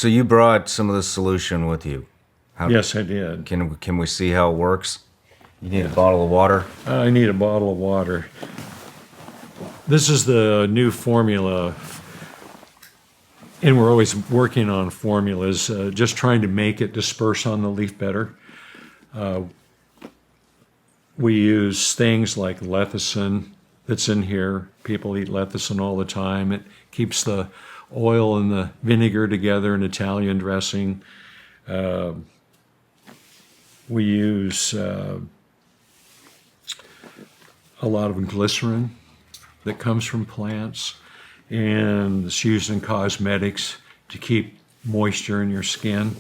So you brought some of the solution with you. Yes, I did. Can we see how it works? You need a bottle of water? I need a bottle of water. This is the new formula, and we're always working on formulas, just trying to make it disperse on the leaf better. We use things like lecithin that's in here. People eat lecithin all the time. It keeps the oil and the vinegar together in Italian dressing. We use a lot of glycerin that comes from plants, and it's used in cosmetics to keep moisture in your skin.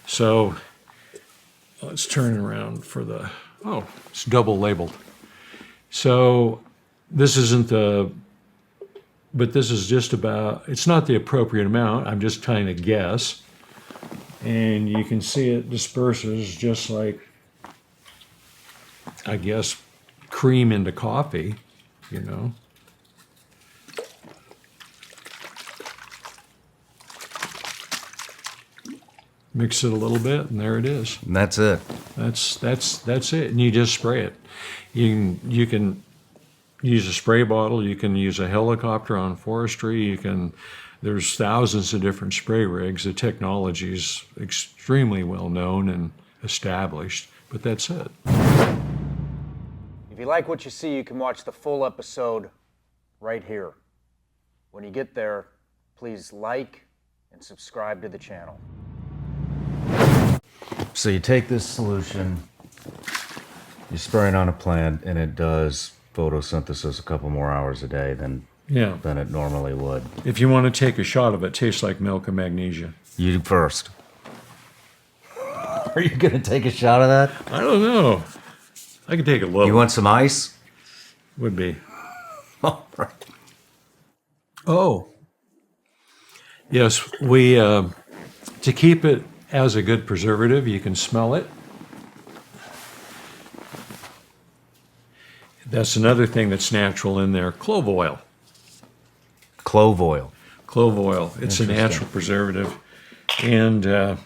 So let's turn it around for the, it's double labeled. So this isn't but this is just about, it's not the appropriate amount. I'm just trying to guess. And you can see it disperses just like, I guess, cream into coffee, you know. Mix it a little bit, and there it is. And that's it. That's it, and you just spray it. You can use a spray bottle. You can use a helicopter on forestry. There's thousands of different spray rigs. The technology is extremely well known and established, but that's it. If you like what you see, you can watch the full episode right here. When you get there, please like and subscribe to the channel. So you take this solution, you spray it on a plant, and it does photosynthesis a couple more hours a day than it normally would. If you want to take a shot of it, it tastes like milk and magnesia. You first. Are you going to take a shot of that? I don't know. I can take a little. You want some ice? Would be. All right. Oh. Yes, we, to keep it as a good preservative, you can smell it. That's another thing that's natural in there, clove oil. Clove oil. Clove oil. It's a natural preservative. And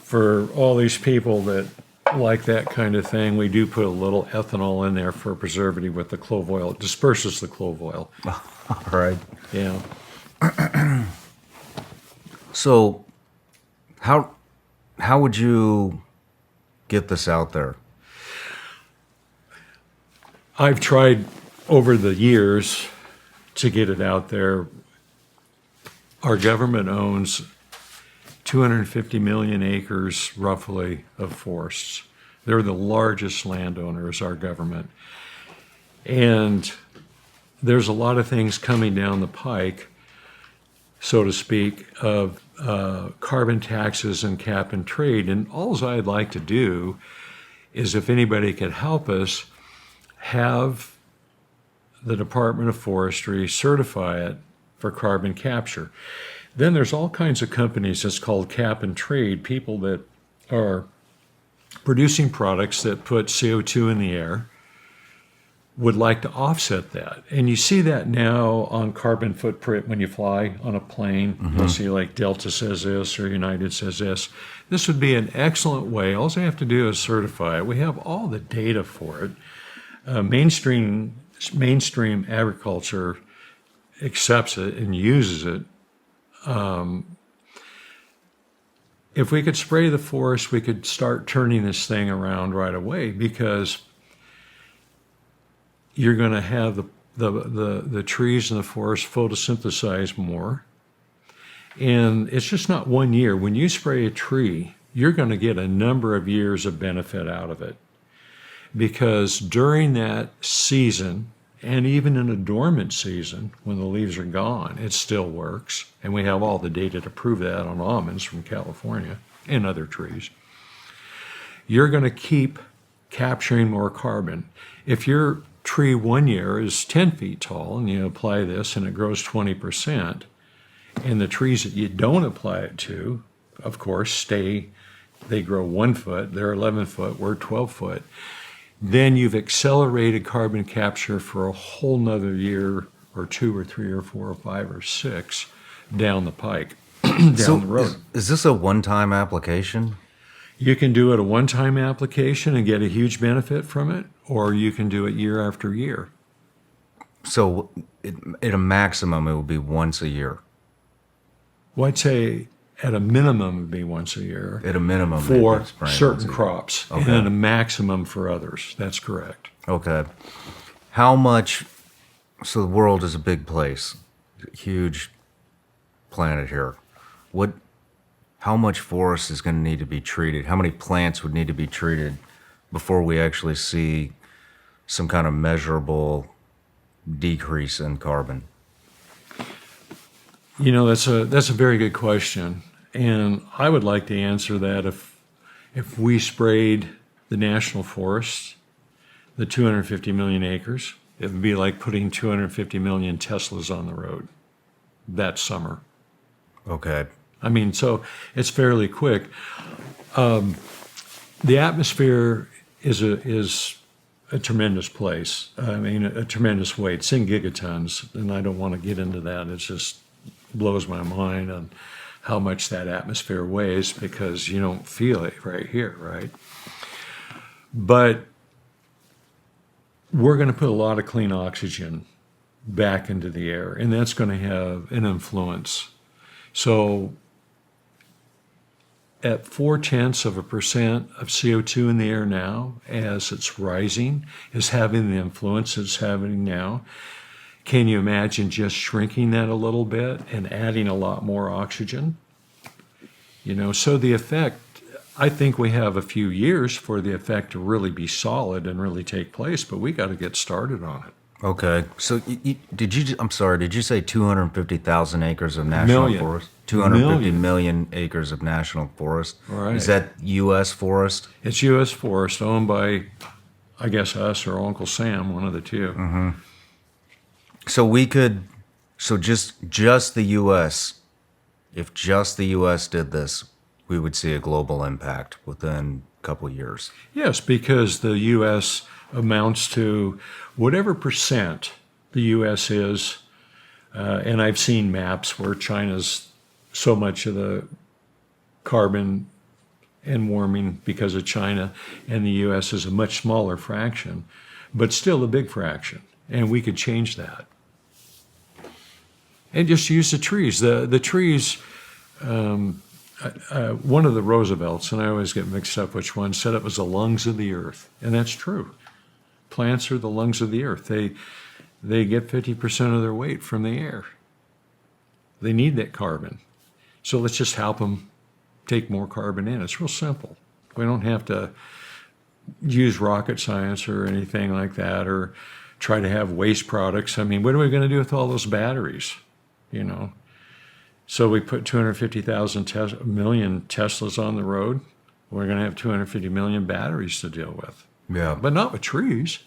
for all these people that like that kind of thing, we do put a little ethanol in there for a preservative with the clove oil. It disperses the clove oil. All right. Yeah. So, how would you get this out there? I've tried over the years to get it out there. Our government owns 250 million acres, roughly, of forests. They're the largest landowners, our government. And there's a lot of things coming down the pike, so to speak, of carbon taxes and cap and trade. And all I'd like to do is, if anybody could help us, have the Department of Forestry certify it for carbon capture. Then there's all kinds of companies that's called cap and trade, people that are producing products that put CO2 in the air, would like to offset that. And you see that now on carbon footprint when you fly on a plane. Mm-hmm. You'll see like Delta says this or United says this. This would be an excellent way. All they have to do is certify it. We have all the data for it. Mainstream agriculture accepts it and uses it. If we could spray the forest, we could start turning this thing around right away, because you're going to have the trees in the forest photosynthesize more. And it's just not 1 year. When you spray a tree, you're going to get a number of years of benefit out of it. Because during that season, and even in a dormant season, when the leaves are gone, it still works. And we have all the data to prove that on almonds from California and other trees. You're going to keep capturing more carbon. If your tree 1 year is 10 feet tall and you apply this and it grows 20%, and the trees that you don't apply it to, of course, they grow 1 foot, they're 11 foot, we're 12 foot. Then you've accelerated carbon capture for a whole nother year or 2 or 3 or 4 or 5 or 6. down the pike, down the road. Is this a one-time application? You can do it a one-time application and get a huge benefit from it, or you can do it year after year. So at a maximum, it would be once a year. Well, I'd say at a minimum, it would be once a year. At a minimum, for spraying certain once a year. crops, Okay. and a maximum for others. That's correct. Okay. How much? So the world is a big place, huge planet here. How much forest is going to need to be treated? How many plants would need to be treated before we actually see some kind of measurable decrease in carbon? You know, that's a very good question, and I would like to answer that if we sprayed the national forests, the 250 million acres, it would be like putting 250 million Teslas on the road that summer. Okay. I mean, so it's fairly quick. The atmosphere is a tremendous place. I mean, a tremendous weight. It's in gigatons, and I don't want to get into that. It just blows my mind on how much that atmosphere weighs because you don't feel it right here, right? But we're going to put a lot of clean oxygen back into the air, and that's going to have an influence. So at 0.4% of CO2 in the air now, as it's rising, is having the influence it's having now. Can you imagine just shrinking that a little bit and adding a lot more oxygen? You know, so the effect, I think we have a few years for the effect to really be solid and really take place, but we got to get started on it. Okay. So I'm sorry, did you say 250,000 acres of national forest? 250 million acres of national forest? Right. Is that U.S. forest? It's U.S. forest owned by, I guess, us or Uncle Sam, one of the two. Mm-hmm. So just the U.S., if just the U.S. did this, we would see a global impact within a couple of years. Yes, because the U.S. amounts to whatever percent the U.S. is, and I've seen maps where China's so much of the carbon and warming because of China, and the U.S. is a much smaller fraction, but still a big fraction, and we could change that. And just use the trees. The trees, one of the Roosevelts, and I always get mixed up which one, said it was the lungs of the earth, and that's true. Plants are the lungs of the earth. They get 50% of their weight from the air. They need that carbon. So let's just help them take more carbon in. It's real simple. We don't have to use rocket science or anything like that or try to have waste products. I mean, what are we going to do with all those batteries, you know? So we put 250,000 million Teslas on the road. We're going to have 250 million batteries to deal with. Yeah. But not with trees,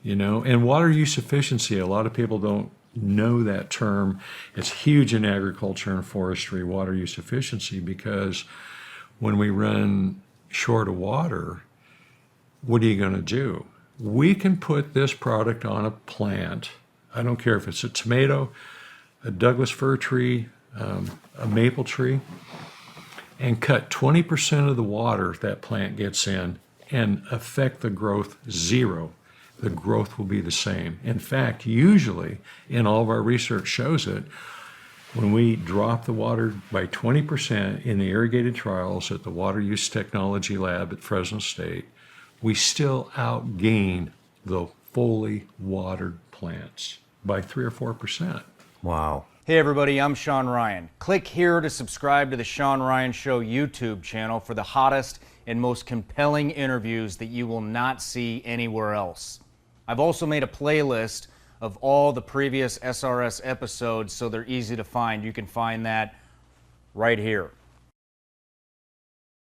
you know. And water use efficiency, a lot of people don't know that term. It's huge in agriculture and forestry, water use efficiency, because when we run short of water, what are you going to do? We can put this product on a plant. I don't care if it's a tomato, a Douglas fir tree, a maple tree, and cut 20% of the water that plant gets in and affect the growth zero. The growth will be the same. In fact, usually, and all of our research shows it, when we drop the water by 20% in the irrigated trials at the Water Use Technology Lab at Fresno State, we still outgain the fully watered plants by 3 or 4%. Wow. Hey everybody, I'm Shawn Ryan. Click here to subscribe to the Shawn Ryan Show YouTube channel for the hottest and most compelling interviews that you will not see anywhere else. I've also made a playlist of all the previous SRS episodes so they're easy to find. You can find that right here.